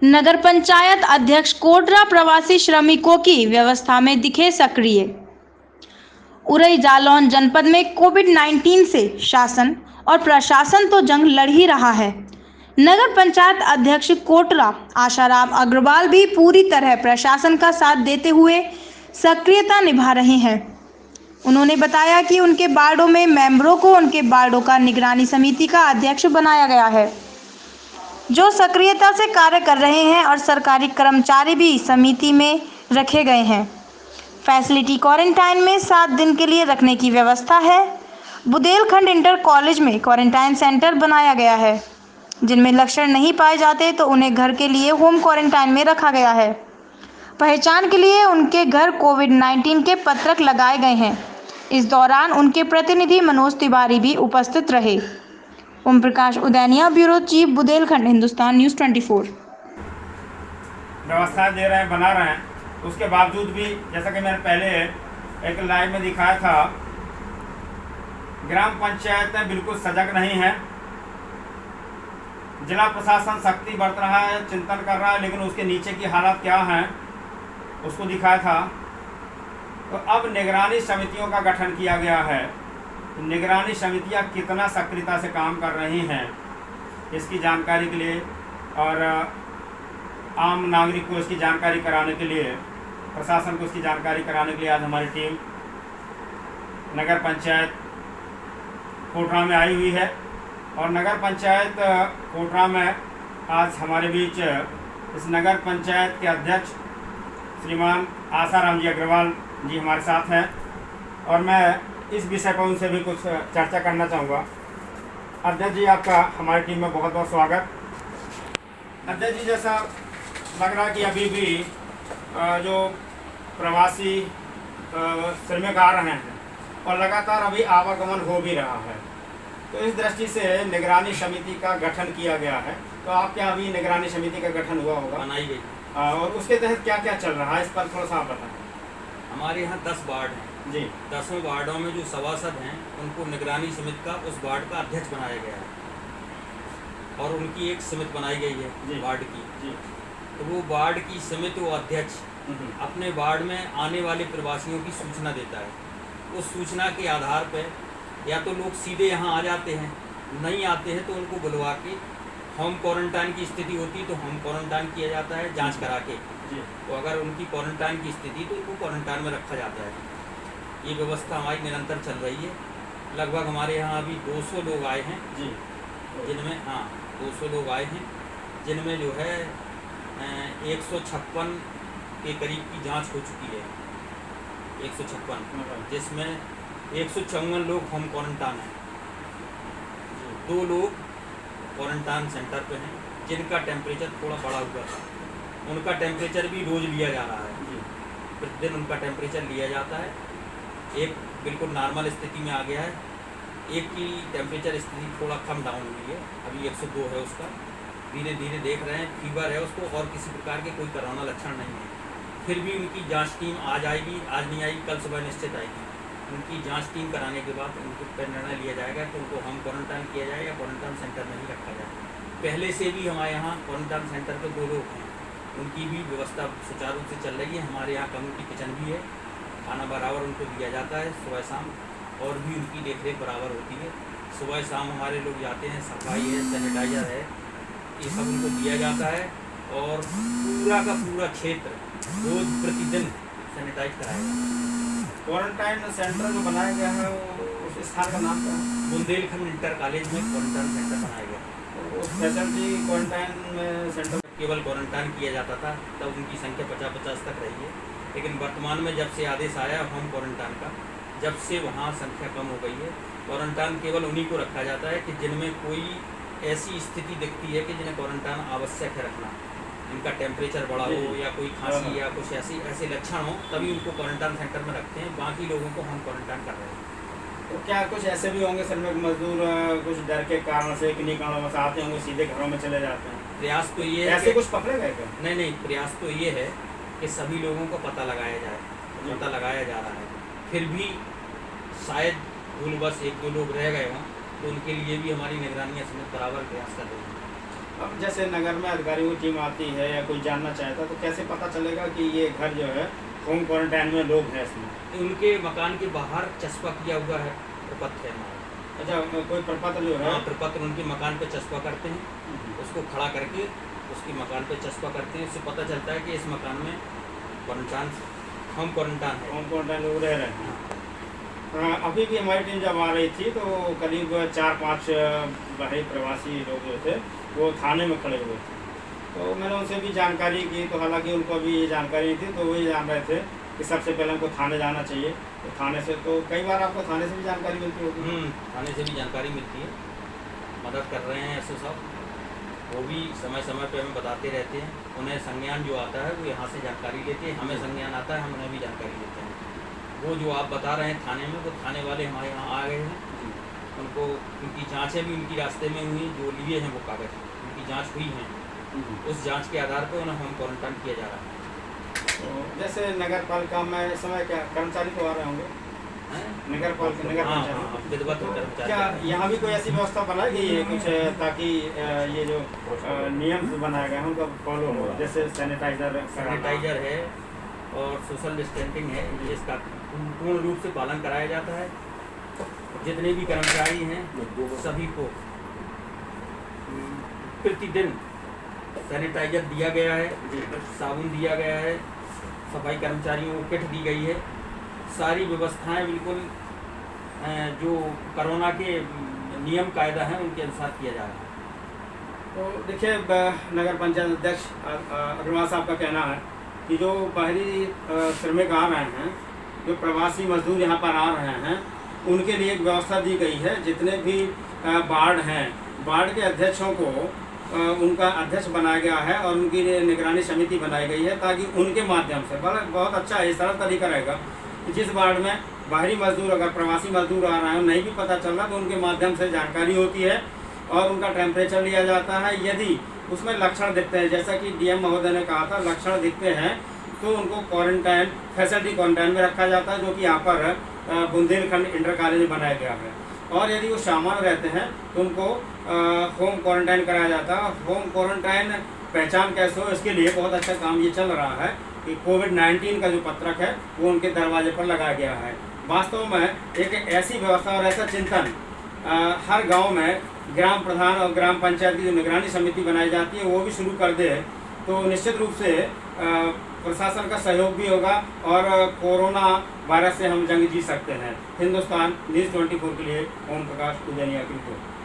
नगर पंचायत अध्यक्ष कोटरा प्रवासी श्रमिकों की व्यवस्था में दिखे सक्रिय। उरई जालौन जनपद में कोविड-19 से शासन और प्रशासन तो जंग लड़ ही रहा है। नगर पंचायत अध्यक्ष कोटरा आशाराम अग्रवाल भी पूरी तरह प्रशासन का साथ देते हुए सक्रियता निभा रहे हैं। उन्होंने बताया कि उनके वार्डों में मेंबरों को उनके वार्डों का निगरानी समिति का अध्यक्ष बनाया गया है, जो सक्रियता से कार्य कर रहे हैं और सरकारी कर्मचारी भी समिति में रखे गए हैं। फैसिलिटी क्वारंटाइन में 7 दिन के लिए रखने की व्यवस्था है। बुदेलखंड इंटर कॉलेज में क्वारंटाइन सेंटर बनाया गया है। जिनमें लक्षण नहीं पाए जाते तो उन्हें घर के लिए होम क्वारंटाइन में रखा गया है। पहचान के लिए उनके घर कोविड-19 के पत्रक लगाए गए हैं। इस दौरान उनके प्रतिनिधि मनोज तिवारी भी उपस्थित रहे। Om Prakash Udainiya, bureau chief, Bundelkhand, Hindustan news 24। व्यवस्थाएं दे रहे हैं, बना रहे हैं, उसके बावजूद भी जैसा कि मैंने पहले एक लाइव में दिखाया था, ग्राम पंचायतें बिल्कुल सजग नहीं है। जिला प्रशासन सख्ती बरत रहा है, चिंतन कर रहा है, लेकिन उसके नीचे की हालात क्या हैं उसको दिखाया था। तो अब निगरानी समितियों का गठन किया गया है। निगरानी समितियां कितना सक्रियता से काम कर रही हैं इसकी जानकारी के लिए और आम नागरिक को इसकी जानकारी कराने के लिए, प्रशासन को इसकी जानकारी कराने के लिए आज हमारी टीम नगर पंचायत कोटरा में आई हुई है। और नगर पंचायत कोटरा में आज हमारे बीच इस नगर पंचायत के अध्यक्ष श्रीमान आशाराम जी अग्रवाल जी हमारे साथ हैं और मैं इस विषय पर उनसे भी कुछ चर्चा करना चाहूँगा। अध्यक्ष जी, आपका हमारी टीम में बहुत बहुत स्वागत। अध्यक्ष जी, जैसा लग रहा है कि अभी भी जो प्रवासी श्रमिक आ रहे हैं और लगातार अभी आवागमन हो भी रहा है, तो इस दृष्टि से निगरानी समिति का गठन किया गया है। तो आपके यहाँ अभी निगरानी समिति का गठन हुआ होगा, बनाई गई, और उसके तहत क्या क्या चल रहा है इस पर थोड़ा सा आप बताएं। हमारे यहाँ 10 वार्ड हैं जी। 10 वार्डों में जो सभासद हैं उनको निगरानी समिति का उस वार्ड का अध्यक्ष बनाया गया है और उनकी एक समिति बनाई गई है वार्ड की जी। तो वो वार्ड की समिति, वो अध्यक्ष अपने वार्ड में आने वाले प्रवासियों की सूचना देता है। उस सूचना के आधार पर या तो लोग सीधे यहाँ आ जाते हैं, नहीं आते हैं तो उनको बुलवा के होम क्वारंटाइन की स्थिति होती है तो होम क्वारंटाइन किया जाता है जांच करा के। तो अगर उनकी क्वारंटाइन की स्थिति तो उनको क्वारंटाइन में रखा जाता है। ये व्यवस्था हमारी निरंतर चल रही है। लगभग हमारे यहाँ अभी 200 लोग आए हैं जी, जिनमें 200 लोग आए हैं जिनमें जो है 156 के करीब की जांच हो चुकी है। 156 जिसमें 154 लोग होम क्वारंटाइन हैं, 2 लोग क्वारंटाइन सेंटर पे हैं जिनका टेम्परेचर थोड़ा बढ़ा हुआ था। उनका टेम्परेचर भी रोज़ लिया जा रहा है, प्रतिदिन उनका टेम्परेचर लिया जाता है। एक बिल्कुल नॉर्मल स्थिति में आ गया है, एक की टेम्परेचर स्थिति थोड़ा कम डाउन हुई है, अभी 102 है उसका। धीरे धीरे देख रहे हैं, फीवर है उसको और किसी प्रकार के कोई कोरोना लक्षण नहीं है। फिर भी उनकी जांच टीम आज आएगी, आज नहीं आएगी, कल सुबह निश्चित आएगी। उनकी जांच टीम कराने के बाद उनके पर निर्णय लिया जाएगा कि उनको होम क्वारंटाइन किया जाए या क्वारंटाइन सेंटर में ही रखा जाए। पहले से भी हमारे यहाँ क्वारंटाइन सेंटर पर 2 लोग हैं, उनकी भी व्यवस्था सुचारू रूप से चल रही है। हमारे यहाँ कम्युनिटी किचन भी है, खाना बराबर उनको दिया जाता है सुबह शाम, और भी उनकी देखरेख बराबर होती है। सुबह शाम हमारे लोग जाते हैं, सफाई है, सैनिटाइज़र है, ये सब उनको दिया जाता है। और पूरा का पूरा क्षेत्र रोज़ प्रतिदिन सैनिटाइज कराया जाता है। क्वारंटाइन सेंटर जो बनाया गया है वो उस स्थान का नाम क्या है? बुंदेलखंड इंटर कॉलेज में क्वारंटाइन सेंटर बनाया गया। तो उस फैसिलिटी क्वारंटाइन सेंटर केवल क्वारंटाइन किया जाता था, तब उनकी संख्या 50-50 तक रही है। लेकिन वर्तमान में जब से आदेश आया होम क्वारंटाइन का, जब से वहाँ संख्या कम हो गई है। क्वारंटाइन केवल उन्हीं को रखा जाता है कि जिनमें कोई ऐसी स्थिति दिखती है कि जिन्हें क्वारंटाइन आवश्यक है रखना, इनका टेम्परेचर बढ़ा हो या कोई खांसी या कुछ ऐसे लक्षण हो, तभी उनको क्वारंटाइन सेंटर में रखते हैं। बाकी लोगों को हम क्वारंटाइन कर रहे हैं। तो क्या कुछ ऐसे भी होंगे श्रमिक मजदूर कुछ डर के कारण से किन्हीं कारणों से आते होंगे, सीधे घरों में चले जाते हैं? प्रयास तो ये है ऐसे कुछ पकड़े गए क्या? नहीं, प्रयास तो ये है कि सभी लोगों को पता लगाया जाए, पता लगाया जा रहा है। फिर भी शायद भूलवश 1-2 लोग रह गए हों, तो उनके लिए भी हमारी निगरानी समिति बराबर प्रयास कर रही है। अब जैसे नगर में अधिकारियों की टीम आती है या कोई जानना चाहता है तो कैसे पता चलेगा कि ये घर जो है होम क्वारंटाइन में लोग हैं इसमें? उनके मकान के बाहर चस्पा किया हुआ है प्रपत्र है हमारा। अच्छा, कोई प्रपत्र जो है? हाँ, प्रपत्र उनके मकान पे चस्पा करते हैं, उसको खड़ा करके उसके मकान पे चस्पा करते हैं। उससे पता चलता है कि इस मकान में क्वारंटाइन होम क्वारंटाइन है। होम क्वारंटाइन लोग रह रहे हैं। हाँ, अभी भी हमारी टीम जब आ रही थी तो करीब 4-5 बाहरी प्रवासी लोग जो थे वो थाने में खड़े हुए थे। तो मैंने उनसे भी जानकारी की, तो हालांकि उनको भी ये जानकारी नहीं थी, तो वही जान रहे थे कि सबसे पहले हमको थाने जाना चाहिए। तो थाने से तो कई बार आपको थाने से भी जानकारी मिलती होगी? थाने से भी जानकारी मिलती है, मदद कर रहे हैं एसओ साहब। वो भी समय समय पे हमें बताते रहते हैं। उन्हें संज्ञान जो आता है वो यहाँ से जानकारी लेते हैं, हमें संज्ञान आता है, हम उन्हें भी जानकारी देते हैं। वो जो आप बता रहे हैं थाने में, वो थाने वाले हमारे यहाँ आ गए हैं। उनको उनकी जाँचें भी उनकी रास्ते में हुई, जो लिए हैं वो कागज़ उनकी जाँच हुई हैं। उस जाँच के आधार पर उन्हें होम क्वारंटाइन किया जा रहा है। तो जैसे नगर पालिका में इस समय क्या कर्मचारी तो आ रहे होंगे? नगर पालिका, नगर पंचायत विधिवत क्या यहाँ भी कोई ऐसी व्यवस्था बनाई गई है कुछ, ताकि ये जो नियम बनाए गए हैं उनका फॉलो हो? जैसे सैनिटाइजर है और सोशल डिस्टेंसिंग है, इसका पूर्ण रूप से पालन कराया जाता है। जितने भी कर्मचारी हैं सभी को प्रतिदिन सैनिटाइजर दिया गया है, साबुन दिया गया है, सफाई कर्मचारियों को किट दी गई है। सारी व्यवस्थाएं बिल्कुल जो कोरोना के नियम कायदा हैं उनके अनुसार किया जा रहा है। तो देखिए, नगर पंचायत अध्यक्ष अग्रवाल साहब का कहना है कि जो बाहरी श्रमिक आ रहे हैं, जो प्रवासी मजदूर यहाँ पर आ रहे हैं, उनके लिए एक व्यवस्था दी गई है। जितने भी वार्ड हैं, वार्ड के अध्यक्षों को उनका अध्यक्ष बनाया गया है और उनकी निगरानी समिति बनाई गई है, ताकि उनके माध्यम से बहुत अच्छा है, सरल तरीका रहेगा कि जिस वार्ड में बाहरी मजदूर, अगर प्रवासी मजदूर आ रहे हैं, नहीं भी पता चल रहा, तो उनके माध्यम से जानकारी होती है और उनका टेम्परेचर लिया जाता है। यदि उसमें लक्षण दिखते हैं, जैसा कि डीएम महोदय ने कहा था, लक्षण दिखते हैं तो उनको क्वारंटाइन फैसिलिटी क्वारंटाइन में रखा जाता है, जो कि यहाँ पर बुंदेलखंड इंटर कॉलेज बनाया गया है। और यदि वो सामान्य रहते हैं तो उनको होम क्वारंटाइन कराया जाता है। होम क्वारंटाइन पहचान कैसे हो, इसके लिए बहुत अच्छा काम ये चल रहा है कि कोविड-19 का जो पत्रक है वो उनके दरवाजे पर लगाया गया है। वास्तव में एक ऐसी व्यवस्था और ऐसा चिंतन हर गांव में ग्राम प्रधान और ग्राम पंचायत की जो निगरानी समिति बनाई जाती है वो भी शुरू कर दे तो निश्चित रूप से प्रशासन का सहयोग भी होगा और कोरोना वायरस से हम जंग जीत सकते हैं। हिंदुस्तान न्यूज़ 24 के लिए ओम प्रकाश उजैनिया की रिपोर्ट।